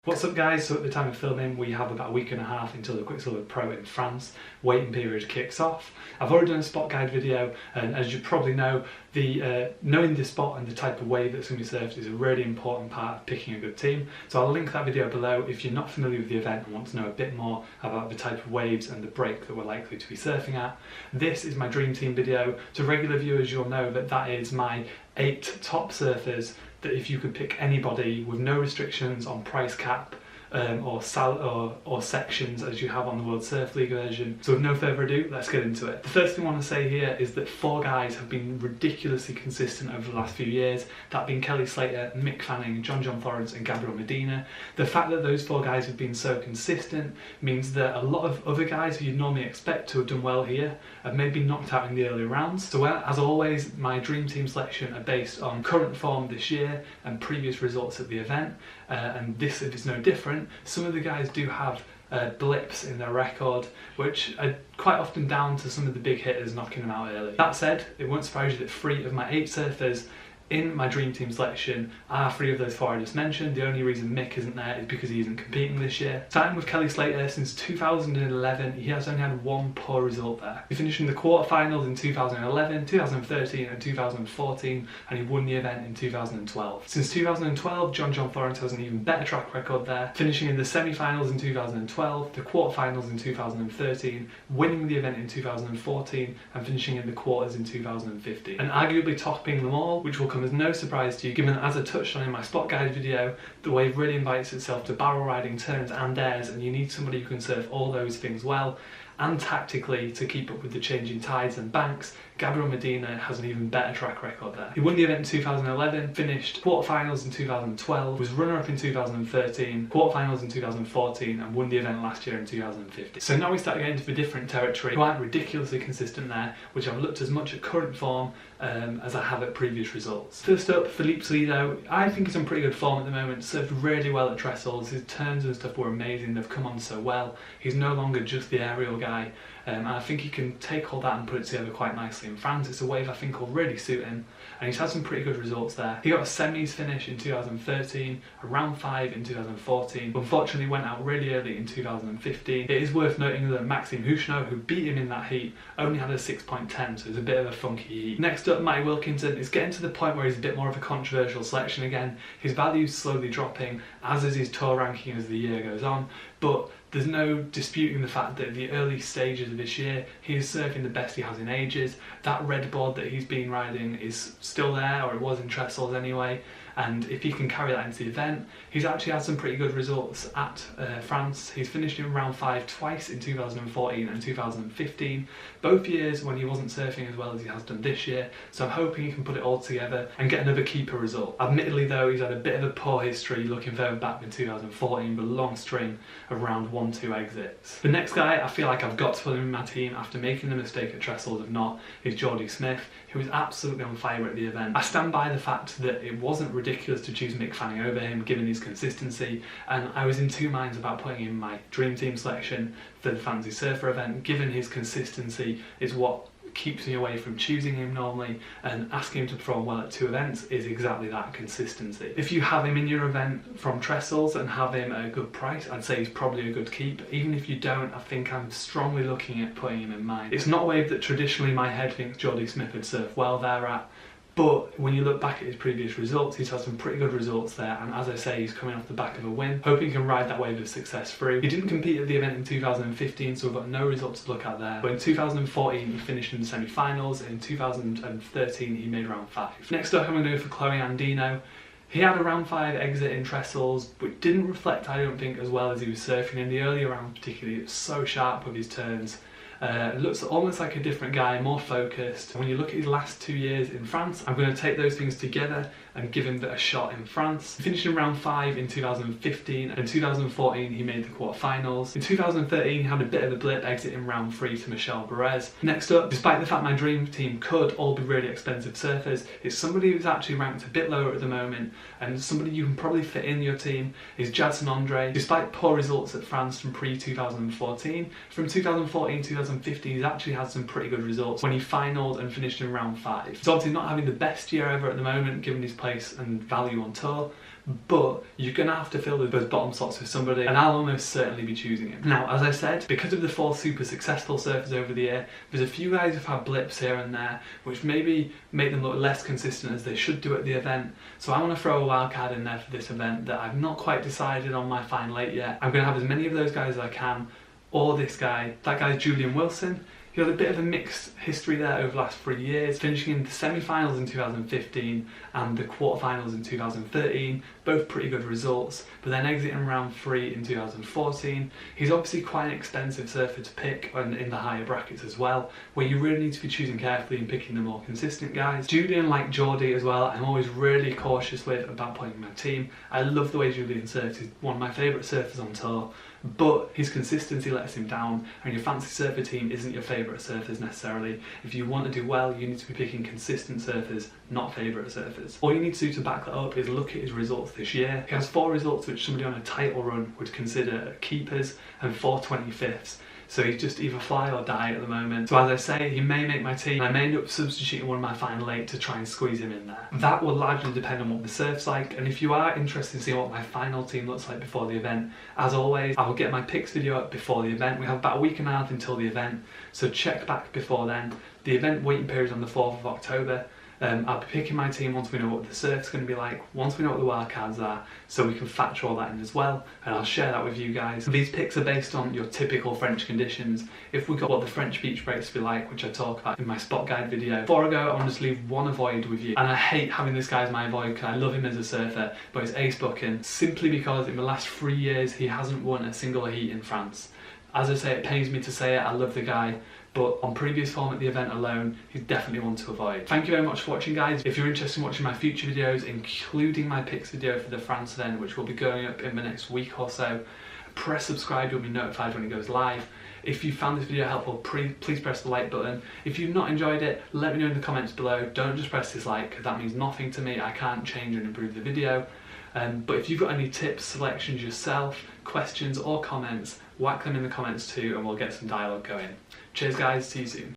What's up guys, so at the time of filming we have about a week and a half until the Quicksilver Pro in France waiting period kicks off. I've already done a spot guide video, and as you probably know, knowing the spot and the type of wave that's going to be surfed is a really important part of picking a good team. So I'll link that video below if you're not familiar with the event and want to know a bit more about the type of waves and the break that we're likely to be surfing at. This is my dream team video. To regular viewers you'll know that that is my 8 top surfers that if you could pick anybody with no restrictions on price cap or sections as you have on the World Surf League version. So with no further ado, let's get into it. The first thing I want to say here is that 4 guys have been ridiculously consistent over the last few years, that being Kelly Slater, Mick Fanning, John Florence and Gabriel Medina. The fact that those 4 guys have been so consistent means that a lot of other guys who you'd normally expect to have done well here have maybe been knocked out in the early rounds. So as always, my dream team selection are based on current form this year and previous results at the event, and this is no different. Some of the guys do have blips in their record, which are quite often down to some of the big hitters knocking them out early. That said, it won't surprise you that 3 of my 8 surfers in my dream team selection are 3 of those 4 I just mentioned. The only reason Mick isn't there is because he isn't competing this year. Starting with Kelly Slater, since 2011 he has only had 1 poor result there. He finished in the quarterfinals in 2011, 2013 and 2014, and he won the event in 2012. Since 2012 John Florence has an even better track record there, finishing in the semi-finals in 2012, the quarterfinals in 2013, winning the event in 2014 and finishing in the quarters in 2015. And arguably topping them all, which will come as no surprise to you given that, as I touched on in my spot guide video, the wave really invites itself to barrel riding, turns and airs, and you need somebody who can surf all those things well and tactically to keep up with the changing tides and banks. Gabriel Medina has an even better track record there. He won the event in 2011, finished quarterfinals in 2012, was runner-up in 2013, quarterfinals in 2014 and won the event last year in 2015. So now we start getting into the different territory, quite ridiculously consistent there, which I've looked as much at current form as I have at previous results. First up, Philippe. I think he's on pretty good form at the moment, surfed really well at trestles, his turns and stuff were amazing, they've come on so well. He's no longer just the aerial guy, and I think he can take all that and put it together quite nicely in France. It's a wave I think will really suit him, and he's had some pretty good results there. He got a semis finish in 2013, a round 5 in 2014, unfortunately went out really early in 2015. It is worth noting that Maxime Houchenot, who beat him in that heat, only had a 6.10, so it's a bit of a funky heat. Next up, Matty Wilkinson is getting to the point where he's a bit more of a controversial selection again. His value's slowly dropping, as is his tour ranking as the year goes on, but there's no disputing the fact that in the early stages of this year he is surfing the best he has in ages. That red board that he's been riding is still there, or it was in trestles anyway, and if he can carry that into the event, he's actually had some pretty good results at France. He's finished in round 5 twice in 2014 and 2015, both years when he wasn't surfing as well as he has done this year, so I'm hoping he can put it all together and get another keeper result. Admittedly though, he's had a bit of a poor history looking further back in 2014 with a long string of round 1-2 exits. The next guy I feel like I've got to put him in my team after making the mistake at trestles of not is Jordy Smith, who was absolutely on fire at the event. I stand by the fact that it wasn't ridiculous to choose Mick Fanning over him given his consistency, and I was in 2 minds about putting him in my dream team selection for the Fantasy Surfer event, given his consistency is what keeps me away from choosing him normally, and asking him to perform well at 2 events is exactly that, consistency. If you have him in your event from trestles and have him at a good price, I'd say he's probably a good keep. Even if you don't, I think I'm strongly looking at putting him in mine. It's not a wave that traditionally my head thinks Jordy Smith would surf well there at, but when you look back at his previous results, he's had some pretty good results there, and as I say, he's coming off the back of a win. Hoping he can ride that wave of success through. He didn't compete at the event in 2015, so we've got no results to look at there, but in 2014 he finished in the semi-finals, in 2013 he made round 5. Next up I'm going to go for Chloe Andino. He had a round 5 exit in trestles, but didn't reflect, I don't think, as well as he was surfing in the earlier round particularly. It was so sharp with his turns. Looks almost like a different guy, more focused. When you look at his last 2 years in France, I'm going to take those things together and give him a shot in France. He finished in round 5 in 2015, and in 2014 he made the quarterfinals. In 2013 he had a bit of a blip, exiting round 3 to Michel Perez. Next up, despite the fact my dream team could all be really expensive surfers, it's somebody who's actually ranked a bit lower at the moment, and somebody you can probably fit in your team is Jadson Andre. Despite poor results at France from pre-2014, from 2014-2015 he's actually had some pretty good results when he finaled and finished in round 5. He's obviously not having the best year ever at the moment given his place and value on tour, but you're going to have to fill those bottom slots with somebody, and I'll almost certainly be choosing him. Now, as I said, because of the 4 super successful surfers over the year, there's a few guys who've had blips here and there, which maybe make them look less consistent as they should do at the event. So I want to throw a wild card in there for this event that I've not quite decided on my final 8 yet. I'm going to have as many of those guys as I can, or this guy. That guy's Julian Wilson. He had a bit of a mixed history there over the last 3 years, finishing in the semi-finals in 2015 and the quarterfinals in 2013, both pretty good results, but then exiting round 3 in 2014. He's obviously quite an expensive surfer to pick in the higher brackets as well, where you really need to be choosing carefully and picking the more consistent guys. Julian, like Geordie as well, I'm always really cautious with about playing my team. I love the way Julian surfs. He's one of my favourite surfers on tour, but his consistency lets him down, and your fancy surfer team isn't your favourite surfers necessarily. If you want to do well, you need to be picking consistent surfers, not favourite surfers. All you need to do to back that up is look at his results this year. He has 4 results which somebody on a title run would consider keepers, and 4 25ths. So he's just either fly or die at the moment. So as I say, he may make my team, and I may end up substituting one of my final 8 to try and squeeze him in there. That will largely depend on what the surf's like, and if you are interested in seeing what my final team looks like before the event, as always, I will get my picks video up before the event. We have about a week and a half until the event, so check back before then. The event waiting period is on the 4th of October. I'll be picking my team once we know what the surf's going to be like, once we know what the wildcards are, so we can factor all that in as well, and I'll share that with you guys. These picks are based on your typical French conditions. If we got what the French beach breaks be like, which I talk about in my spot guide video. Before I go, I want to just leave one avoid with you, and I hate having this guy as my avoid because I love him as a surfer, but it's Ace Buchan, simply because in the last 3 years he hasn't won a single heat in France. As I say, it pains me to say it, I love the guy, but on previous form at the event alone, he's definitely one to avoid. Thank you very much for watching, guys. If you're interested in watching my future videos, including my picks video for the France event, which will be going up in the next week or so, press subscribe, you'll be notified when it goes live. If you found this video helpful, please press the like button. If you've not enjoyed it, let me know in the comments below. Don't just press dislike, because that means nothing to me. I can't change and improve the video. But if you've got any tips, selections yourself, questions or comments, whack them in the comments too, and we'll get some dialogue going. Cheers guys, see you soon.